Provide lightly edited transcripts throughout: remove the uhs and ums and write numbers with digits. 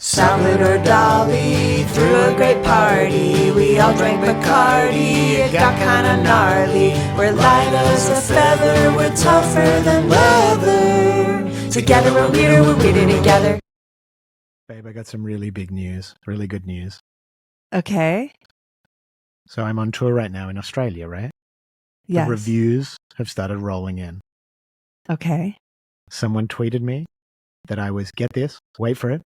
Salad or Dolly, threw a great party. We all drank Bacardi, it got kinda gnarly. We're light as a feather, we're tougher than leather. Together we're weirder together. Babe, I got some really big news, really good news. Okay. So I'm on tour right now in Australia, right? Yes. The reviews have started rolling in. Okay. Someone tweeted me that I was, get this, wait for it,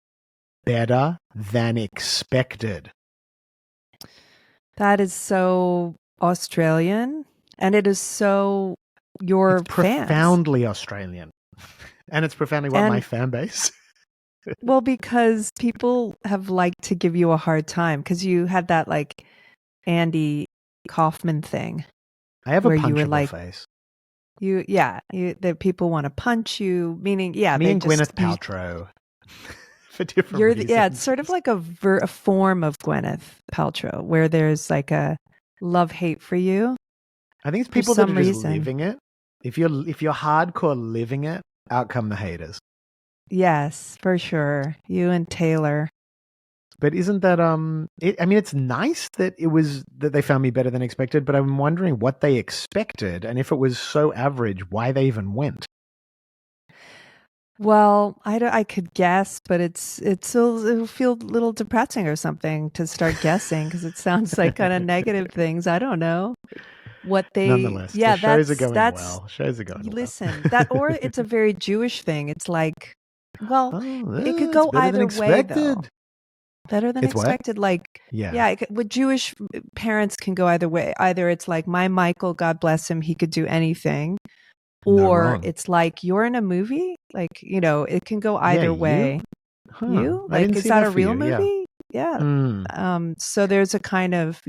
better than expected. That is so Australian, and it is so your It's fans. profoundly Australian. And it's profoundly what my fan base. Well, because people have liked to give you a hard time because you had that like Andy Kaufman thing. I have a where punchable you were like, face. That people want to punch you, meaning, Me and Gwyneth Paltrow. For different reasons. Yeah, it's sort of like a form of Gwyneth Paltrow where there's like a love-hate for you. I think it's people that are just living it. If you're hardcore living it, out come the haters. Yes, for sure. You and Taylor. But isn't that it's nice that that they found me better than expected, but I'm wondering what they expected, and if it was so average, why they even went. Well, I could guess, but it'll feel a little depressing or something to start guessing because it sounds like kind of negative things. I don't know what they. Nonetheless, yeah, the shows are going well. Shows are going listen, well. or it's a very Jewish thing. It's like, well, it could go better either than way, expected. though. Better than It's expected. What? Like, yeah, with Jewish parents can go either way. Either it's like my Michael, God bless him, he could do anything. Or it's like you're in a movie, like, it can go either way. Huh. You? Like, is that a real movie? Yeah. So there's a kind of,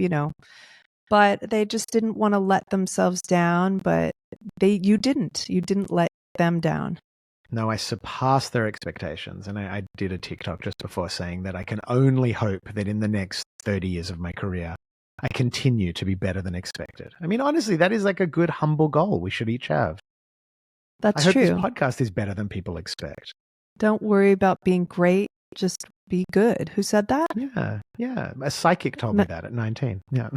but they just didn't want to let themselves down, but you didn't let them down. No, I surpassed their expectations. And I did a TikTok just before saying that I can only hope that in the next 30 years of my career, I continue to be better than expected. I mean, honestly, that is like a good, humble goal we should each have. That's true. I hope this podcast is better than people expect. Don't worry about being great. Just be good. Who said that? Yeah. A psychic told me that at 19. Yeah.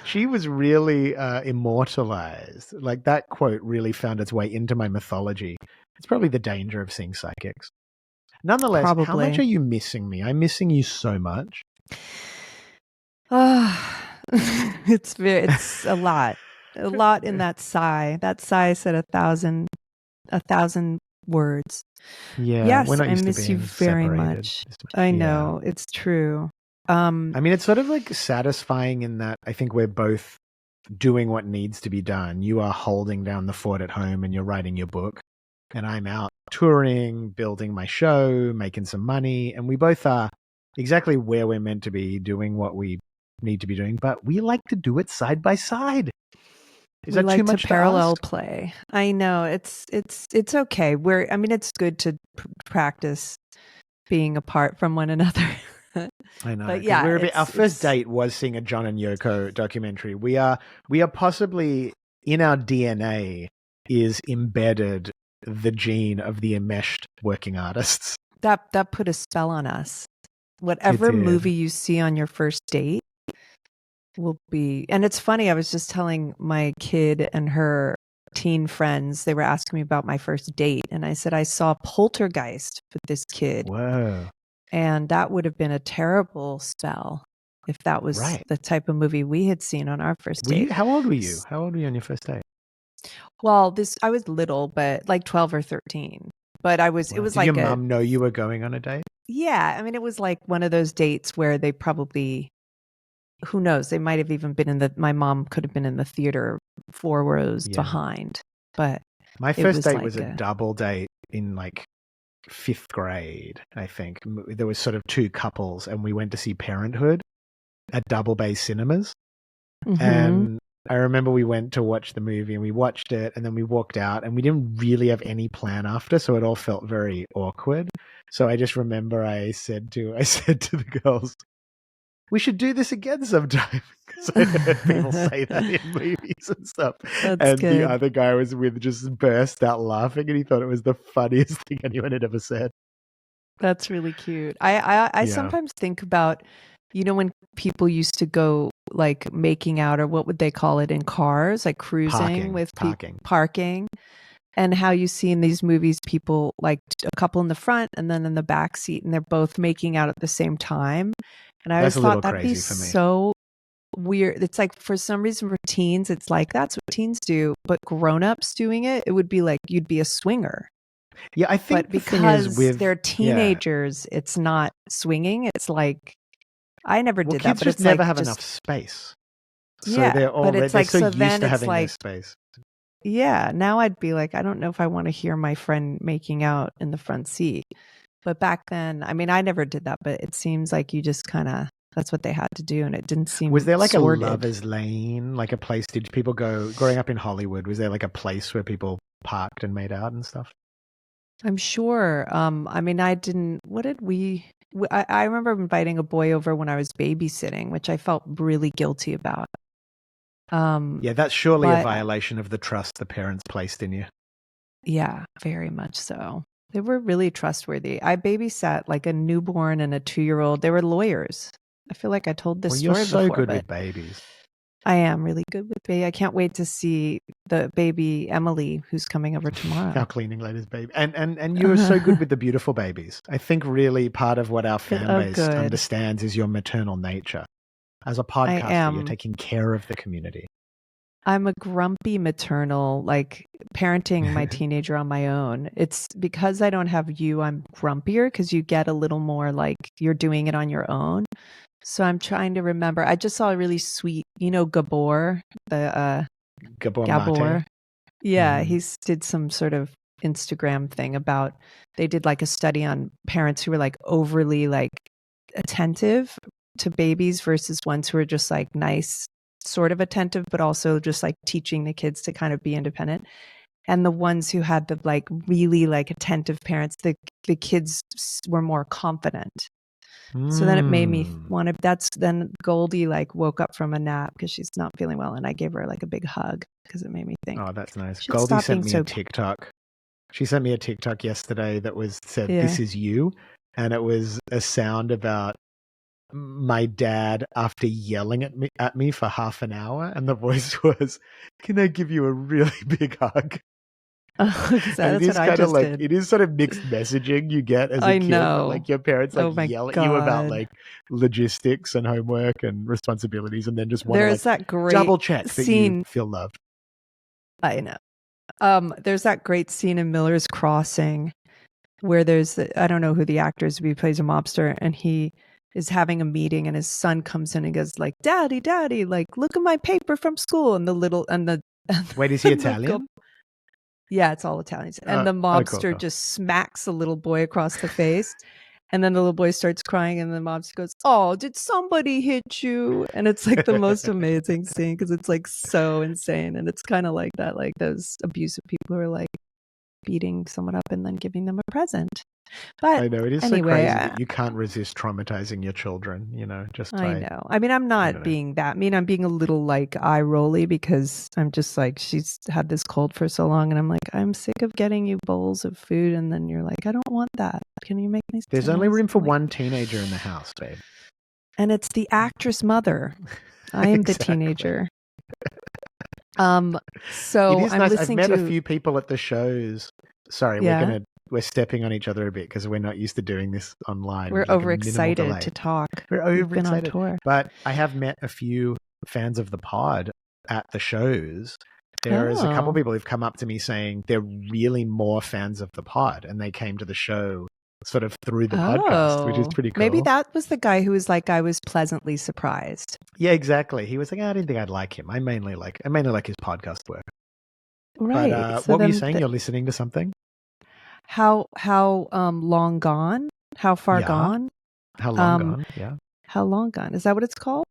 She was really immortalized. Like that quote really found its way into my mythology. It's probably the danger of seeing psychics. Nonetheless, How much are you missing me? I'm missing you so much. It's a lot. A lot in that sigh. That sigh said 1,000 words. Yeah. Yes, I miss you very much. I know. It's true. I mean, it's sort of like satisfying in that I think we're both doing what needs to be done. You are holding down the fort at home and you're writing your book. And I'm out touring, building my show, making some money. And we both are exactly where we're meant to be, doing what we need to be doing. But we like to do it side by side. Is that too much to parallel play? I know it's okay. It's good to practice being apart from one another. I know. But yeah, our first date was seeing a John and Yoko documentary. We are possibly in our DNA is embedded the gene of the enmeshed working artists. That put a spell on us. Whatever movie you see on your first date will be, and it's funny, I was just telling my kid and her teen friends, they were asking me about my first date, and I said I saw Poltergeist with this kid. Whoa. And that would have been a terrible spell if that was the type of movie we had seen on our first date. How old were you? How old were you on your first date? Well, I was little, but like 12 or 13. But it was Did like your mom know you were going on a date? Yeah, I mean, it was like one of those dates where they probably, who knows, they might have even been my mom could have been in the theater 4 rows behind. But my first date was a double date in like 5th grade, I think. There was sort of 2 couples and we went to see Parenthood at Double Bay Cinemas. Mm-hmm. And I remember we went to watch the movie and we watched it and then we walked out and we didn't really have any plan after, so it all felt very awkward. So I just remember I said to the girls, we should do this again sometime. Because I heard people say that in movies and stuff. That's and good. the other guy I was with just burst out laughing, and he thought it was the funniest thing anyone had ever said. That's really cute. I Yeah. sometimes think about, when people used to go like making out, or what would they call it in cars, like cruising with parking, and how you see in these movies people like a couple in the front and then in the back seat, and they're both making out at the same time. And I always thought that'd be so weird. It's like, for some reason for teens, it's like that's what teens do, but grown-ups doing it, it would be like you'd be a swinger. Yeah, I think but because they're teenagers, it's not swinging. It's like, I never did that, kids but just it's never like have enough space. So yeah, they're but it's like, so so used then to it's having like, their space. Yeah, now I'd be like, I don't know if I want to hear my friend making out in the front seat. But back then, I mean, I never did that, but it seems like you just kind of, that's what they had to do, and it didn't seem Was there like sorted. a lover's lane, like a place? Did people go, growing up in Hollywood, was there like a place where people parked and made out and stuff? I'm sure. I mean, I didn't, what did we, I remember inviting a boy over when I was babysitting, which I felt really guilty about. Yeah, that's surely a violation of the trust the parents placed in you. Yeah, very much so. They were really trustworthy. I babysat like a newborn and a 2-year-old. They were lawyers. I feel like I told this story before. You're so good with babies. I am really good with baby. I can't wait to see the baby Emily, who's coming over tomorrow. Our cleaning lady's baby. And you are so good with the beautiful babies. I think really part of what our fan base understands is your maternal nature. As a podcaster, you're taking care of the community. I'm a grumpy maternal, like parenting my teenager on my own. It's because I don't have you, I'm grumpier because you get a little more like you're doing it on your own. So I'm trying to remember. I just saw a really sweet, Gabor, the Gabor. Yeah, he did some sort of Instagram thing about, they did like a study on parents who were like overly like attentive to babies versus ones who are just like nice, sort of attentive, but also just like teaching the kids to kind of be independent. And the ones who had the like really like attentive parents, the kids were more confident. So then it made me want to, then Goldie like woke up from a nap because she's not feeling well. And I gave her like a big hug because it made me think. Oh, that's nice. Goldie sent me a TikTok. She sent me a TikTok yesterday that said, "This is you." And it was a sound about my dad after yelling at me for half an hour. And the voice was, "Can I give you a really big hug?" That's what I just did. It is sort of mixed messaging you get as a kid. Know. Like your parents yell at you about like logistics and homework and responsibilities, and then just want to that great double check scene. That you feel loved. I know. There's that great scene in Miller's Crossing where I don't know who the actor is, but he plays a mobster, and he is having a meeting, and his son comes in and goes like, "Daddy, like, look at my paper from school." And wait, is he Italian? Yeah, it's all Italians. And the mobster cool. just smacks the little boy across the face. And then the little boy starts crying, and the mobster goes, "Oh, did somebody hit you?" And it's like the most amazing scene because it's like so insane. And it's kind of like that, like those abusive people who are like beating someone up and then giving them a present. But I know, it is anyway, so crazy that you can't resist traumatizing your children, I know. I mean, I'm not being that mean. I'm being a little like eye rolly because I'm just like, she's had this cold for so long, and I'm like, I'm sick of getting you bowls of food, and then you're like, I don't want that. Can you make me? There's only room for one teenager in the house, babe. And it's the actress mother. I am the teenager. So it is I'm nice. listening I've met a few people at the shows. Sorry, yeah. we're stepping on each other a bit because we're not used to doing this online. We're overexcited to talk. We're overexcited. Been on tour. But I have met a few fans of the pod at the shows. There is a couple of people who've come up to me saying they're really more fans of the pod, and they came to the show sort of through the podcast, which is pretty cool. Maybe that was the guy who was like, I was pleasantly surprised. Yeah, exactly. He was like, I didn't think I'd like him. I mainly like his podcast work. Right. But what were you saying? You're listening to something? How long gone? How far gone? How long gone? Yeah. How long gone? Is that what it's called?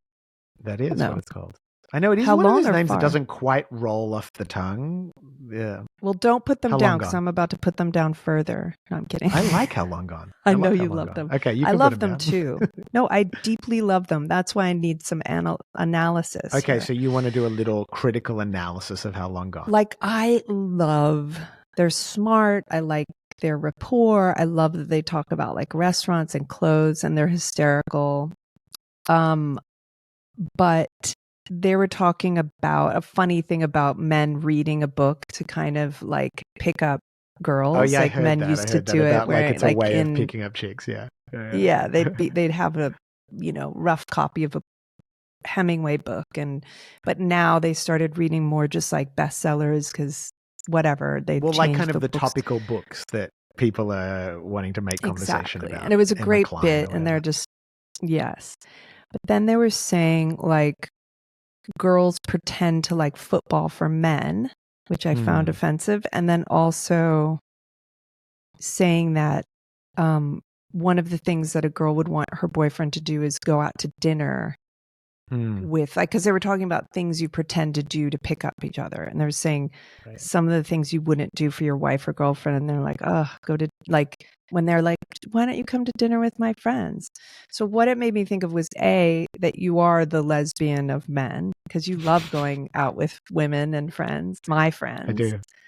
That is what it's called. I know it is How one of long those or names that far? doesn't quite roll off the tongue. Yeah. Well, don't put them How down long because gone? I'm about to put them down further. No, I'm kidding. I like How Long Gone. I know love How you Long love Gone. them. Okay, you I can love put them down. too. No, I deeply love them. That's why I need some analysis. Okay, here. so you want to do a little critical analysis of How Long Gone. Like, they're smart. I like their rapport. I love that they talk about like restaurants and clothes, and they're hysterical. But they were talking about a funny thing about men reading a book to kind of like pick up girls. Oh yeah, like men used to do it about where like it's a like way of in picking up chicks. Yeah. yeah, they'd have a rough copy of a Hemingway book, but now they started reading more just like bestsellers because whatever they well, like changed kind of the books. topical books that people are wanting to make conversation Exactly. about. And it was a Emma great Klein bit, or and they're whatever. just yes. But then they were saying like girls pretend to like football for men, which I found offensive, and then also saying that one of the things that a girl would want her boyfriend to do is go out to dinner with, like, because they were talking about things you pretend to do to pick up each other, and they were saying some of the things you wouldn't do for your wife or girlfriend, and they're like, oh, go to, like, when they're like, why don't you come to dinner with my friends? So what it made me think of was that you are the lesbian of men because you love going out with women and friends, my friends.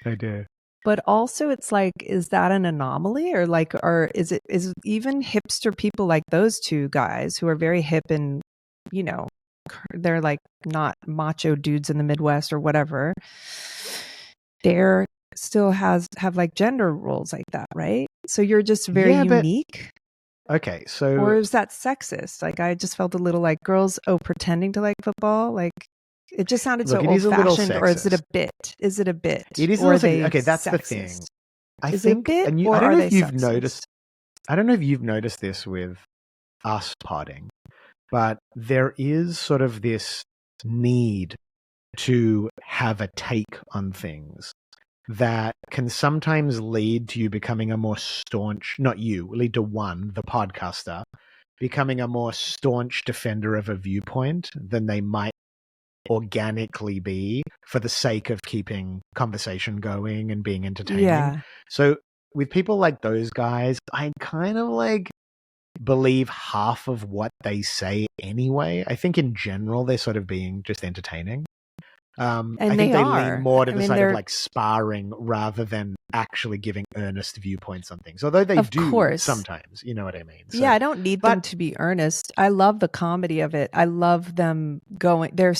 I do. But also it's like, is that an anomaly or is even hipster people like those two guys who are very hip and, they're like not macho dudes in the Midwest or whatever. They're still have like gender roles like that, right? So you're just very unique. Okay, so or is that sexist? Like I just felt a little like girls pretending to like football, like it just sounded so old fashioned. Or is it a bit? Is it a bit? It is. Okay, that's sexist? The thing. I think, it a bit, and I don't know if you've noticed. I don't know if you've noticed this with us podding, but there is sort of this need to have a take on things that can sometimes lead to you becoming a more staunch, lead to the podcaster, becoming a more staunch defender of a viewpoint than they might organically be for the sake of keeping conversation going and being entertaining. Yeah. So with people like those guys, I kind of like believe half of what they say anyway. I think in general they're sort of being just entertaining. And I think they are. lean more to the side of like sparring rather than actually giving earnest viewpoints on things. Although they do sometimes, you know what I mean? So, yeah, I don't need them to be earnest. I love the comedy of it. I love them their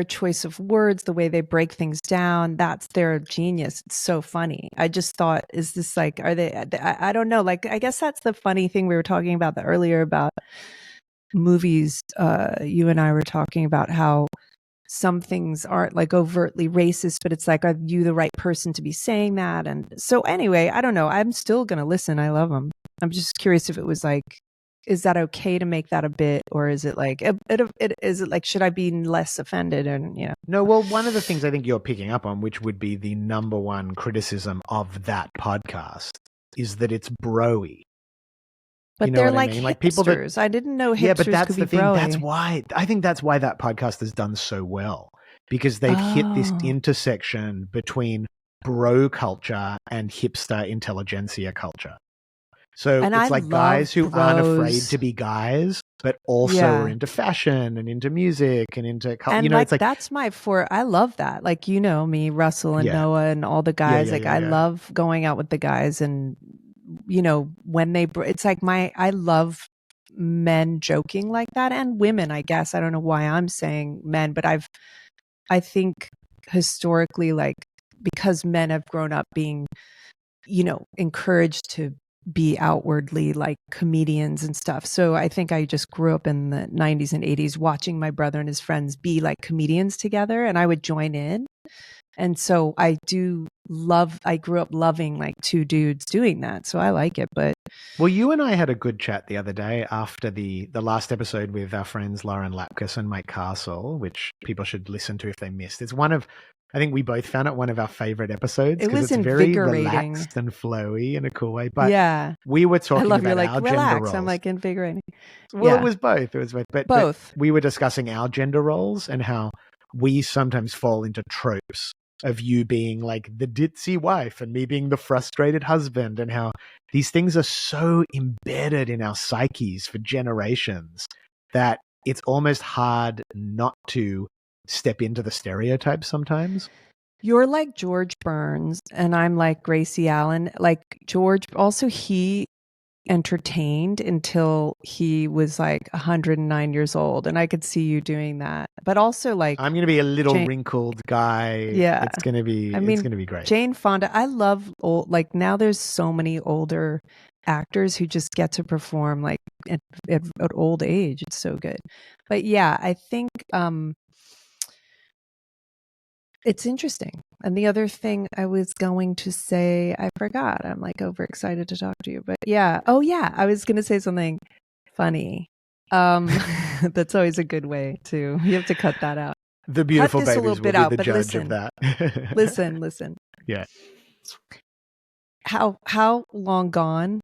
choice of words, the way they break things down. That's their genius. It's so funny. I just thought, is this like, are they, I don't know. Like, I guess that's the funny thing we were talking about earlier about movies. You and I were talking about how some things aren't like overtly racist, but it's like, are you the right person to be saying that? And so anyway, I don't know. I'm still going to listen. I love them. I'm just curious if it was like, is that okay to make that a bit? Or is it like, is it like, should I be less offended? And, No, well, one of the things I think you're picking up on, which would be the number one criticism of that podcast, is that it's bro-y. But they're like hipsters. Like people I didn't know hipsters but that's could the be thing. bro-y. I think that's why that podcast has done so well, because they've hit this intersection between bro culture and hipster intelligentsia culture. So it's like guys who aren't afraid to be guys, but also are into fashion and into music and into culture. And it's like that's I love that. Like, me, Russell and Noah and all the guys. I love going out with the guys and when it's like I love men joking like that, and women, I guess. I don't know why I'm saying men, but I think historically, like, because men have grown up being, encouraged to be outwardly like comedians and stuff. So I think I just grew up in the 90s and 80s watching my brother and his friends be like comedians together, and I would join in. And so I grew up loving like two dudes doing that. So I like it. But well, you and I had a good chat the other day after the last episode with our friends Lauren Lapkus and Mike Castle, which people should listen to if they missed. It's I think we both found it one of our favorite episodes because it's very relaxed and flowy in a cool way. But we were talking about our gender roles. I'm like invigorating. Well, it was both. But we were discussing our gender roles and how we sometimes fall into tropes of you being like the ditzy wife and me being the frustrated husband, and how these things are so embedded in our psyches for generations that it's almost hard not to step into the stereotypes sometimes. You're like George Burns and I'm like Gracie Allen. Like George, also he entertained until he was like 109 years old, and I could see you doing that. But also like I'm going to be a little wrinkled guy. Yeah. It's going to be it's going to be great. Jane Fonda, I love old, like now there's so many older actors who just get to perform like at old age. It's so good. But yeah, I think it's interesting. And the other thing I was going to say, I forgot. I'm like overexcited to talk to you. But yeah. Oh yeah. I was going to say something funny. That's always a good way to, you have to cut that out. The beautiful cut this babies a little will bit be out, the but judge listen, of that. listen. Yeah. How Long Gone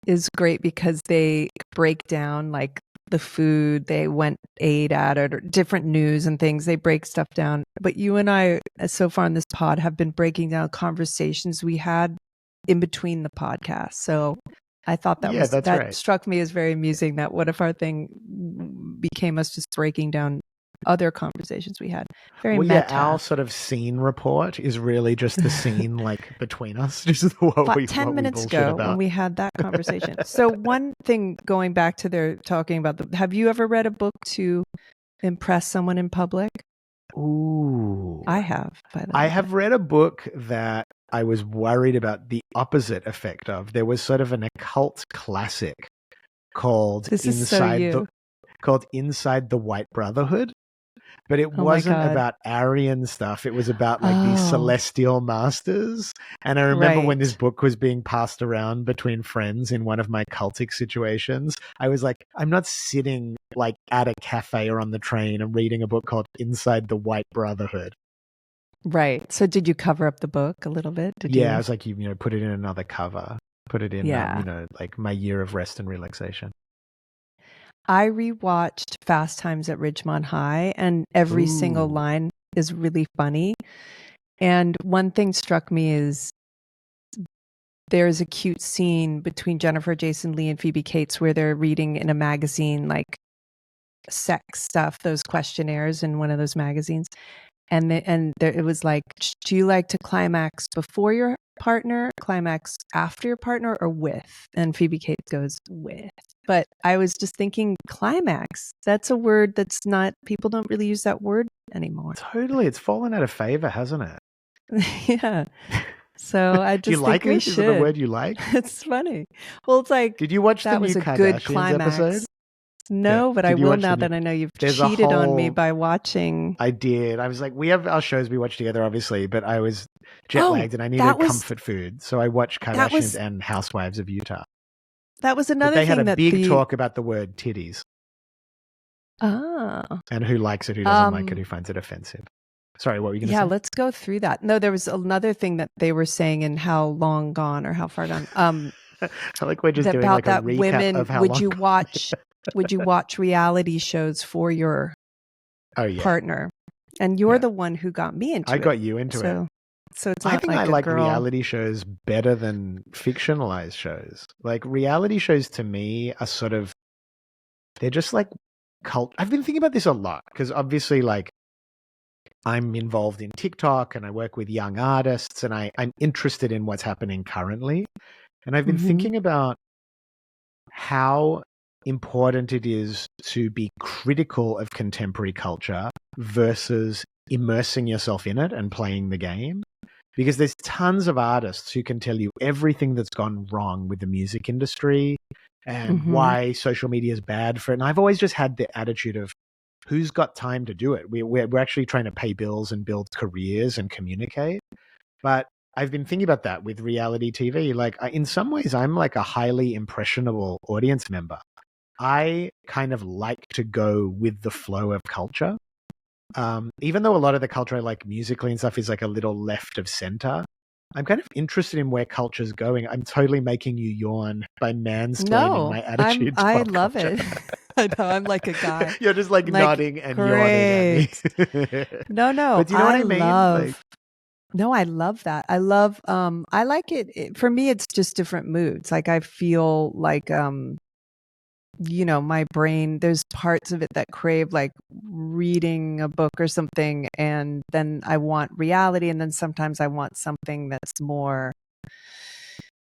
is great because they break down like the food they ate at or different news and things. They break stuff down. But you and I, so far in this pod, have been breaking down conversations we had in between the podcast. So I thought that right. struck me as very amusing. That what if our thing became us just breaking down other conversations we had. Very meta. Yeah, our sort of scene report is really just the scene like between us. Just what 10 minutes ago about. when we had that conversation. So one thing going back to their talking about have you ever read a book to impress someone in public? Ooh. I have, by the way. I have read a book that I was worried about the opposite effect of. There was sort of an occult classic called Inside the White Brotherhood. But it wasn't about Aryan stuff. It was about like these celestial masters. And I remember when this book was being passed around between friends in one of my cultic situations, I was like, I'm not sitting like at a cafe or on the train and reading a book called Inside the White Brotherhood. Right. So did you cover up the book a little bit? I was like, put it in another cover. Put it in, like my year of rest and relaxation. I rewatched Fast Times at Ridgemont High, and every single line is really funny. And one thing struck me is there's a cute scene between Jennifer Jason Leigh and Phoebe Cates where they're reading in a magazine like sex stuff, those questionnaires in one of those magazines. And it was like, do you like to climax before your partner, climax after your partner, or with? And Phoebe Cates goes, with. But I was just thinking, climax. That's a word that's not, people don't really use that word anymore. Totally. It's fallen out of favor, hasn't it? Yeah. So I just do you like think it? Is it a word you like? It's funny. Well, it's like, did you watch that the was new a Kardashians good climax episode? No, but I will now that I know you've cheated on me by watching. I did. I was like, we have our shows we watch together, obviously, but I was jet lagged and I needed comfort food. So I watched Kardashians and Housewives of Utah. That was another thing. They had a big talk about the word titties. Ah. And who likes it, who doesn't like it, who finds it offensive. Sorry, what were you going to say? Yeah, let's go through that. No, there was another thing that they were saying in How Long Gone or How Far Gone. I like we're just doing like a recap of how long. Would you watch reality shows for your partner? And you're the one who got me into it. I got you into it. So it's not I think like I like reality shows better than fictionalized shows. Like reality shows to me are sort of, they're just like cult. I've been thinking about this a lot because obviously like I'm involved in TikTok and I work with young artists and I'm interested in what's happening currently. And I've been thinking about how important it is to be critical of contemporary culture versus immersing yourself in it and playing the game. Because there's tons of artists who can tell you everything that's gone wrong with the music industry and why social media is bad for it. And I've always just had the attitude of, who's got time to do it? We're actually trying to pay bills and build careers and communicate. But I've been thinking about that with reality TV. Like in some ways, I'm like a highly impressionable audience member. I kind of like to go with the flow of culture. Even though a lot of the culture I like musically and stuff is like a little left of center, I'm kind of interested in where culture's going. I'm totally making you yawn by mansplaining my attitude. I love it. I know, I'm like a guy. You're just like I'm nodding and great. yawning at me. No, But do you know what I mean? No, I love that. I like it. For me, it's just different moods. Like I feel like, my brain, there's parts of it that crave like reading a book or something. And then I want reality. And then sometimes I want something that's more,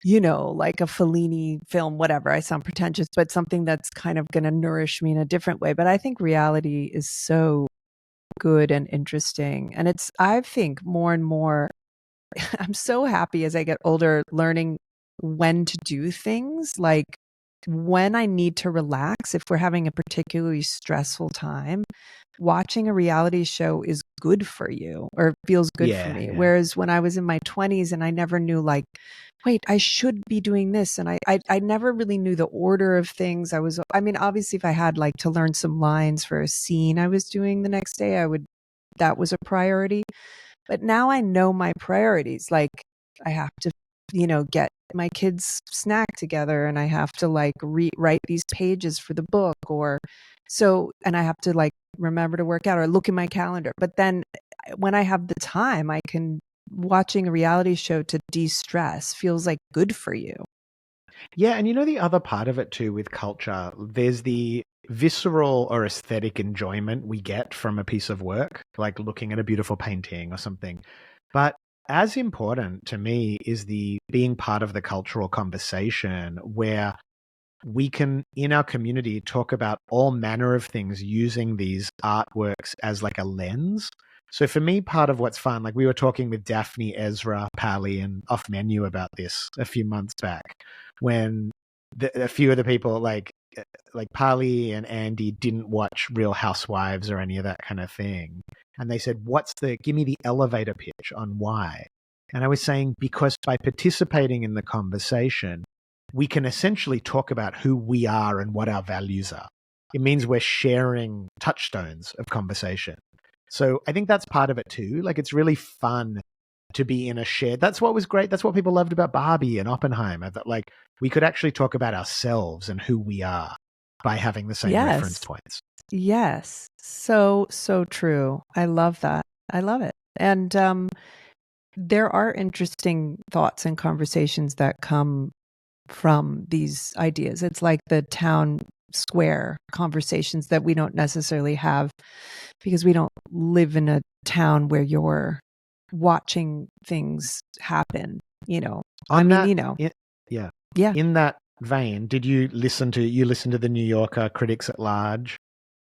like a Fellini film, whatever. I sound pretentious, but something that's kind of going to nourish me in a different way. But I think reality is so good and interesting. And I think more and more, I'm so happy as I get older learning when to do things, like when I need to relax. If we're having a particularly stressful time, watching a reality show is good for you, or feels good for me. Yeah. Whereas when I was in my 20s and I never knew, like, wait, I should be doing this. And I never really knew the order of things. Obviously if I had like to learn some lines for a scene I was doing the next day, that was a priority. But now I know my priorities. Like I have to, get my kids' snack together, and I have to like write these pages for the book, and I have to like remember to work out or look in my calendar. But then when I have the time, watching a reality show to de-stress feels like good for you. Yeah, and the other part of it too with culture, there's the visceral or aesthetic enjoyment we get from a piece of work, like looking at a beautiful painting or something. But as important to me is the being part of the cultural conversation where we can, in our community, talk about all manner of things using these artworks as like a lens. So for me, part of what's fun, like we were talking with Daphne, Ezra, Pally, and Off Menu about this a few months back, when a few of the people like Pally and Andy didn't watch Real Housewives or any of that kind of thing. And they said, give me the elevator pitch on why. And I was saying, because by participating in the conversation, we can essentially talk about who we are and what our values are. It means we're sharing touchstones of conversation. So I think that's part of it too. Like it's really fun to be in a shared. That's what was great. That's what people loved about Barbie and Oppenheimer. That like we could actually talk about ourselves and who we are by having the same reference points. Yes. So true. I love that. I love it. And there are interesting thoughts and conversations that come from these ideas. It's like the town square conversations that we don't necessarily have because we don't live in a town where you're watching things happen, Yeah. In that vein, did you listen to the New Yorker Critics at Large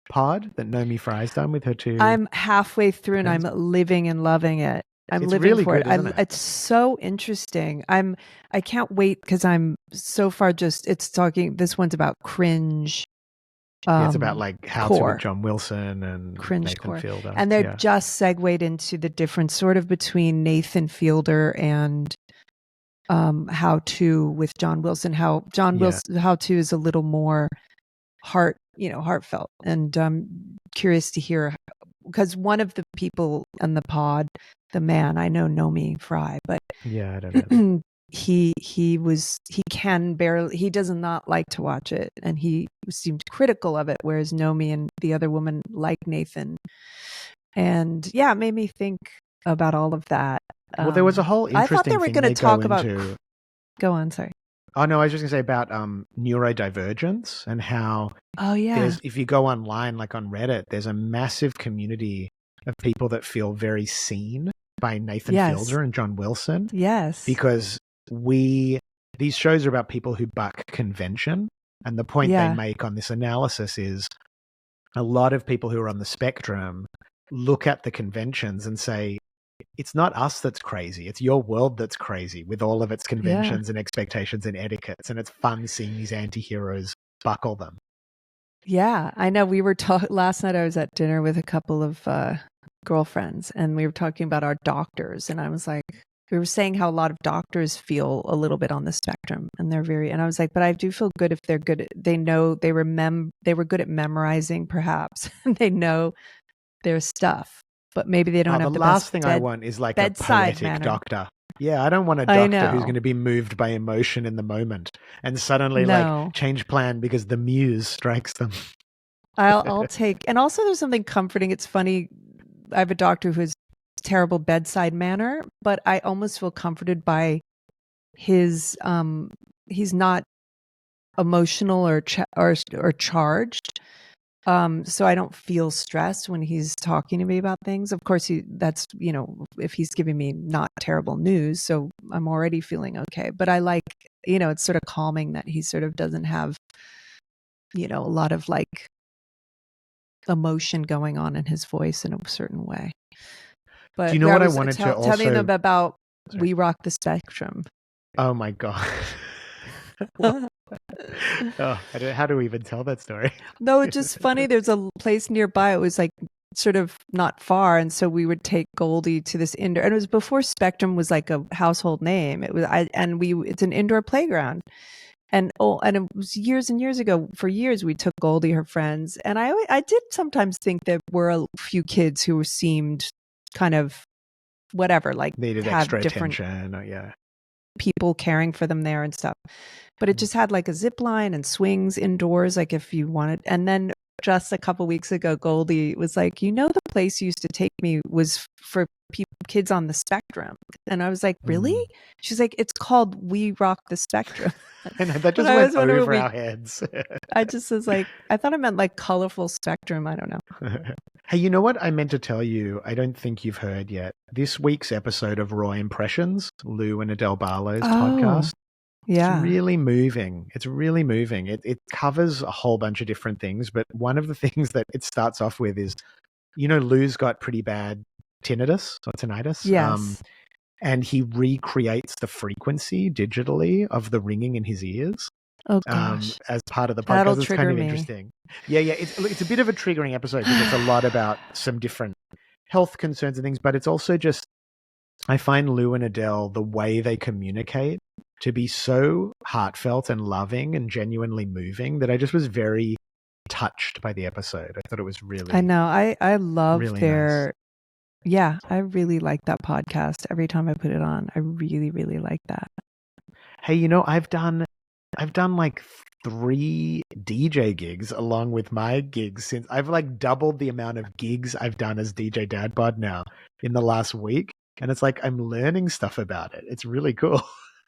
pod that Naomi Fry's done with her two? I'm halfway through and I'm living and loving it. I'm it's living really for good, it. isn't it. It's so interesting. I can't wait because I'm so far it's talking. This one's about cringe. It's about like How to with John Wilson and cringe Nathan core. Fielder. And they're just segued into the difference sort of between Nathan Fielder and How to with John Wilson. How John Wilson How to is a little more heartfelt. And I'm curious to hear, because one of the people on the pod, the man, I know Naomi Fry, but I don't know. he does not like to watch it, and he seemed critical of it, whereas Naomi and the other woman like Nathan. And it made me think about all of that. Well, there was a whole interesting I thought they were going to talk about go on, sorry. Oh no, I was just going to say about neurodivergence and how if you go online, like on Reddit, there's a massive community of people that feel very seen by Nathan Fielder and John Wilson. Yes. Because these shows are about people who buck convention. And the point they make on this analysis is a lot of people who are on the spectrum look at the conventions and say, it's not us that's crazy. It's your world that's crazy with all of its conventions and expectations and etiquettes. And it's fun seeing these anti-heroes buckle them. Yeah, I know. We were last night I was at dinner with a couple of girlfriends, and we were talking about our doctors. And I was like, we were saying how a lot of doctors feel a little bit on the spectrum, and and I was like, but I do feel good if they're good. They know they were good at memorizing, perhaps. They know their stuff, but maybe they don't have the last best thing I want is like a poetic manner. doctor. Yeah, I don't want a doctor who's going to be moved by emotion in the moment and suddenly like change plan because the muse strikes them. I'll take, and also there's something comforting. It's funny. I have a doctor who has terrible bedside manner, but I almost feel comforted by his, he's not emotional or charged. So I don't feel stressed when he's talking to me about things. Of course, that's, if he's giving me not terrible news, so I'm already feeling okay. But I like, it's sort of calming that he sort of doesn't have, a lot of like emotion going on in his voice in a certain way. But do you know what I wanted to also telling them about? Sorry. We Rock the Spectrum. Oh my God. How do we even tell that story? No, it's just funny. There's a place nearby. It was like sort of not far, and so we would take Goldie to this indoor. And it was before Spectrum was like a household name. It was it's an indoor playground, and it was years and years ago. For years, we took Goldie, her friends, and I did sometimes think there were a few kids who seemed kind of whatever, like needed extra attention. Yeah. People caring for them there and stuff. But it just had like a zip line and swings indoors, like if you wanted. And then just a couple weeks ago, Goldie was like, the place you used to take me was for kids on the spectrum. And I was like, really? She's like, it's called We Rock the Spectrum. And that just went over our heads. I just was like, I thought it meant like colorful spectrum. I don't know. Hey, you know what I meant to tell you? I don't think you've heard yet. This week's episode of Raw Impressions, Lou and Adele Barlow's podcast. Yeah. It's really moving. It covers a whole bunch of different things, but one of the things that it starts off with is, Lou's got pretty bad tinnitus or tinnitus. Yes. And he recreates the frequency digitally of the ringing in his ears. Oh gosh. As part of the podcast. That'll it's trigger kind of me. Interesting. Yeah. It's a bit of a triggering episode because it's a lot about some different health concerns and things, but it's also just, I find Lou and Adele, the way they communicate, to be so heartfelt and loving and genuinely moving that I just was very touched by the episode. I thought it was really, I know. I love really their, nice. Yeah, I really like that podcast. Every time I put it on, I really, really like that. Hey, I've done like 3 DJ gigs along with my gigs since I've like doubled the amount of gigs I've done as DJ Dad Bod now in the last week. And it's like, I'm learning stuff about it. It's really cool.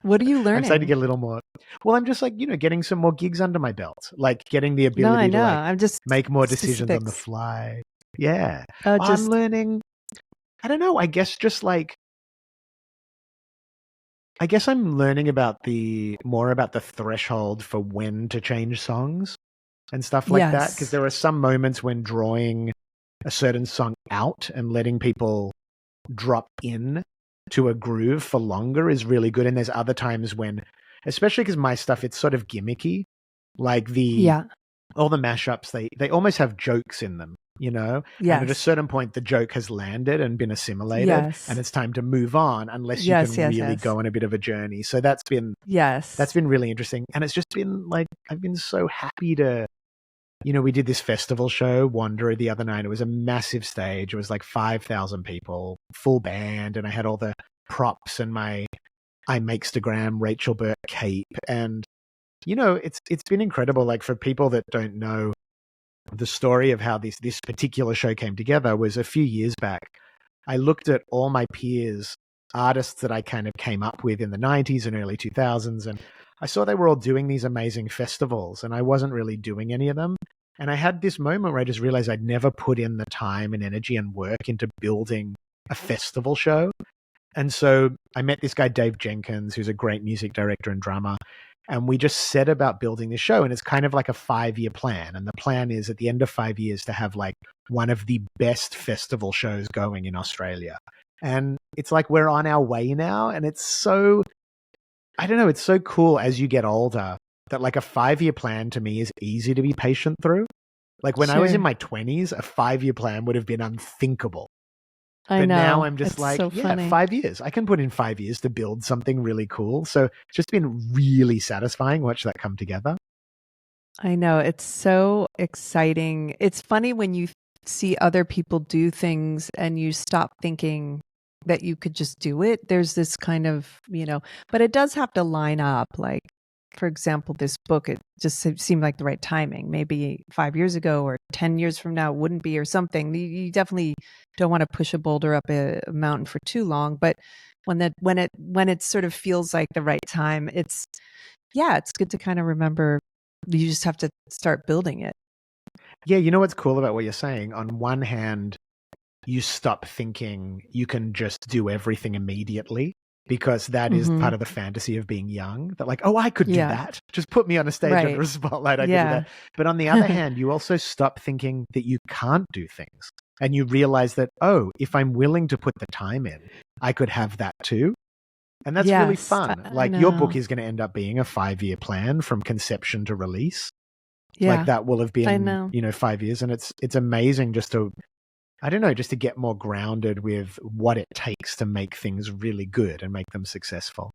What are you learning? I'm starting to get a little more. Well, I'm just like, getting some more gigs under my belt, like getting the ability to I'm just make more decisions on the fly. Yeah. I'm learning. I don't know. I guess I'm learning more about the threshold for when to change songs and stuff like that. Because there are some moments when drawing a certain song out and letting people drop in to a groove for longer is really good. And there's other times when, especially because my stuff, it's sort of gimmicky, like all the mashups, they almost have jokes in them, And at a certain point, the joke has landed and been assimilated, and it's time to move on unless you can really go on a bit of a journey. So that's been really interesting. And it's just been like, I've been so happy to, we did this festival show, Wanderer, the other night. It was a massive stage. It was like 5,000 people, full band, and I had all the props and my iMakestagram Rachel Burke cape. And, it's been incredible. Like, for people that don't know, the story of how this particular show came together was a few years back. I looked at all my peers, artists that I kind of came up with in the 90s and early 2000s, and I saw they were all doing these amazing festivals, and I wasn't really doing any of them. And I had this moment where I just realized I'd never put in the time and energy and work into building a festival show. And so I met this guy, Dave Jenkins, who's a great music director and drummer. And we just set about building this show. And it's kind of like a 5-year plan. And the plan is at the end of 5 years to have like one of the best festival shows going in Australia. And it's like we're on our way now. And it's so, I don't know, it's so cool as you get older that like a 5-year plan to me is easy to be patient through. Like when I was in my 20s, a 5-year plan would have been unthinkable. But now I'm just like, so 5 years. I can put in 5 years to build something really cool. So it's just been really satisfying watch that come together. I know. It's so exciting. It's funny when you see other people do things and you stop thinking that you could just do it. There's this kind of, but it does have to line up. Like for example, this book, it just seemed like the right timing. Maybe 5 years ago or 10 years from now it wouldn't be, or something. You definitely don't want to push a boulder up a mountain for too long. But when it sort of feels like the right time, it's good to kind of remember. You just have to start building it. Yeah, you know what's cool about what you're saying? On one hand, you stop thinking you can just do everything immediately, because that is part of the fantasy of being young. That like, oh, I could do that. Just put me on a stage under a spotlight. I could do that. But on the other hand, you also stop thinking that you can't do things. And you realize that, oh, if I'm willing to put the time in, I could have that too. And that's really fun. Like your book is going to end up being a 5-year plan from conception to release. Yeah. Like that will have been, 5 years. And it's amazing just to, I don't know, just to get more grounded with what it takes to make things really good and make them successful.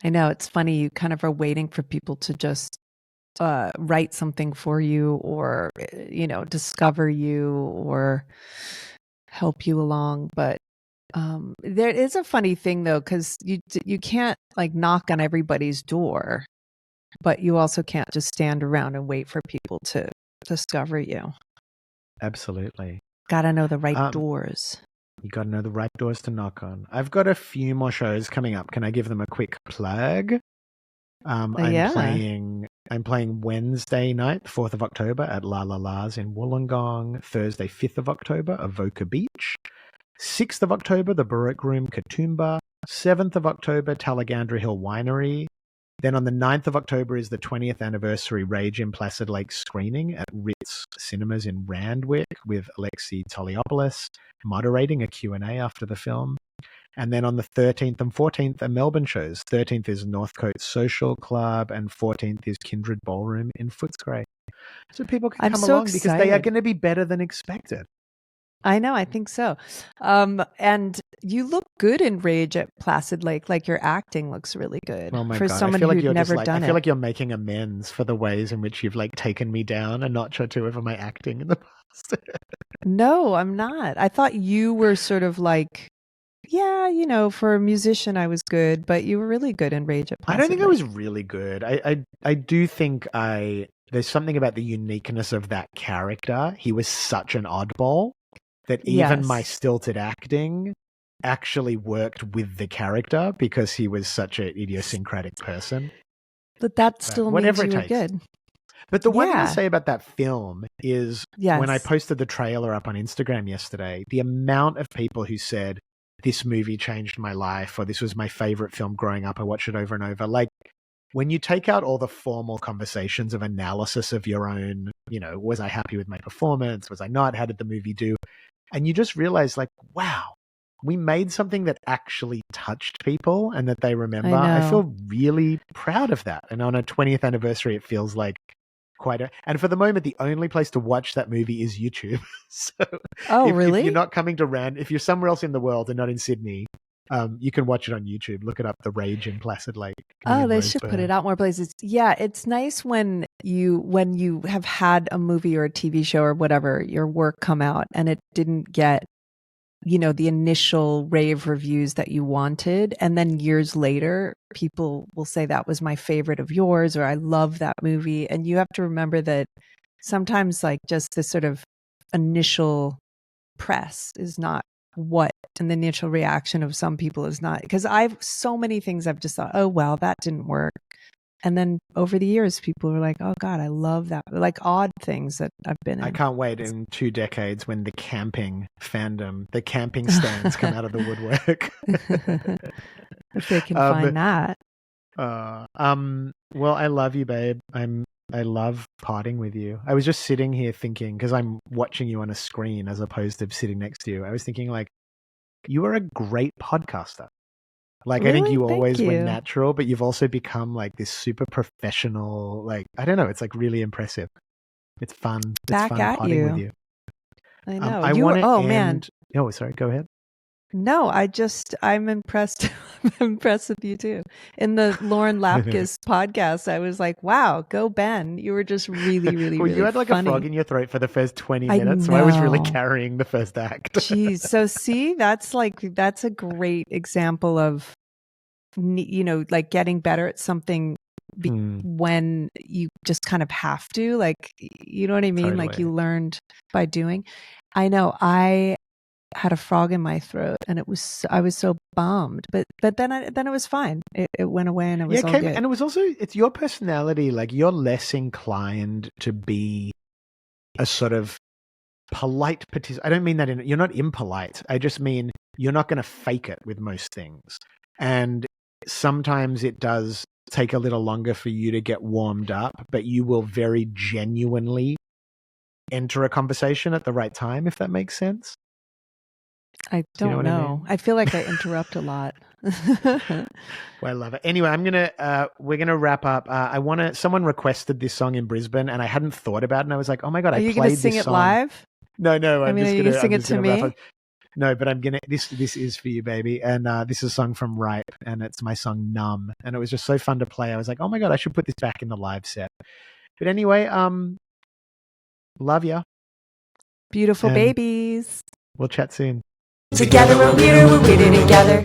I know. It's funny. You kind of are waiting for people to just write something for you, or, discover you or help you along. But there is a funny thing, though, because you can't like knock on everybody's door, but you also can't just stand around and wait for people to discover you. Absolutely. Got to know the right doors. You got to know the right doors to knock on. I've got a few more shows coming up. Can I give them a quick plug? I'm playing Wednesday night, 4th of October at La La La's in Wollongong. Thursday, 5th of October, Avoca Beach. 6th of October, the Baroque Room, Katoomba. 7th of October, Talagandra Hill Winery. Then on the 9th of October is the 20th anniversary Rage in Placid Lake screening at Ritz Cinemas in Randwick with Alexi Toliopoulos moderating a Q&A after the film. And then on the 13th and 14th are Melbourne shows. 13th is Northcote Social Club and 14th is Kindred Ballroom in Footscray. So people can come along because they are going to be better than expected. I know. I think so. And you look good in Rage at Placid Lake. Like your acting looks really good. Oh my for God. someone who'd never done it. I feel like you're making amends for the ways in which you've like taken me down a notch or two over my acting in the past. No, I'm not. I thought you were sort of like, for a musician, I was good, but you were really good in Rage at Placid Lake. I don't think I was really good. I do think there's something about the uniqueness of that character. He was such an oddball that even my stilted acting actually worked with the character because he was such an idiosyncratic person. But that still means you were good. But the one thing to say about that film is when I posted the trailer up on Instagram yesterday, the amount of people who said, this movie changed my life, or this was my favorite film growing up, I watched it over and over. Like, when you take out all the formal conversations of analysis of your own, was I happy with my performance? Was I not? How did the movie do? And you just realize, like, wow, we made something that actually touched people and that they remember. I feel really proud of that. And on a 20th anniversary, it feels like and for the moment, the only place to watch that movie is YouTube. So really? If you're not coming to if you're somewhere else in the world and not in Sydney, you can watch it on YouTube. Look it up, The Rage in Placid Lake. They should put it out more places. Yeah, it's nice when you have had a movie or a TV show or whatever, your work come out and it didn't get, the initial rave reviews that you wanted. And then years later, people will say that was my favorite of yours, or I love that movie. And you have to remember that sometimes like just this sort of initial press is not and the initial reaction of some people is not, because so many things I've just thought, oh, well, that didn't work. And then over the years, people were like, oh God, I love that. Like odd things that I've been in. I can't wait in 2 decades when the camping fandom, the camping stands come out of the woodwork. If they can find that. Well, I love you, babe. I love parting with you. I was just sitting here thinking, because I'm watching you on a screen as opposed to sitting next to you. I was thinking like, you are a great podcaster. Like, really? I think you always were natural, but you've also become like this super professional, like, I don't know, it's like really impressive. It's fun. Back it's fun at potting you. with you. I know. Man. Oh, sorry, go ahead. No, I'm impressed. I'm impressed with you too. In the Lauren Lapkus podcast, I was like, wow, go Ben. You were just really, really, well, really you had like funny. A frog in your throat for the first 20 minutes, so I was really carrying the first act. Jeez. So see, that's a great example of, like getting better at something when you just kind of have to, like, you know what I mean? Like, you learned by doing. I know I had a frog in my throat and I was so bummed, but then it was fine. It went away and it was all good. And it was also, it's your personality. Like, you're less inclined to be a sort of polite participant. I don't mean that you're not impolite. I just mean you're not going to fake it with most things. And sometimes it does take a little longer for you to get warmed up, but you will very genuinely enter a conversation at the right time, if that makes sense. I don't know. I feel like I interrupt a lot. Well, I love it. Anyway, we're gonna wrap up. Someone requested this song in Brisbane, and I hadn't thought about it. And I was like, oh my god, Are you gonna sing it live? No. I mean, are you gonna sing it to me? No, but I'm gonna. This is for you, baby. And this is a song from Ripe, and it's my song "Numb." And it was just so fun to play. I was like, oh my god, I should put this back in the live set. But anyway, love ya. Beautiful babies. We'll chat soon. Together we're weirder together.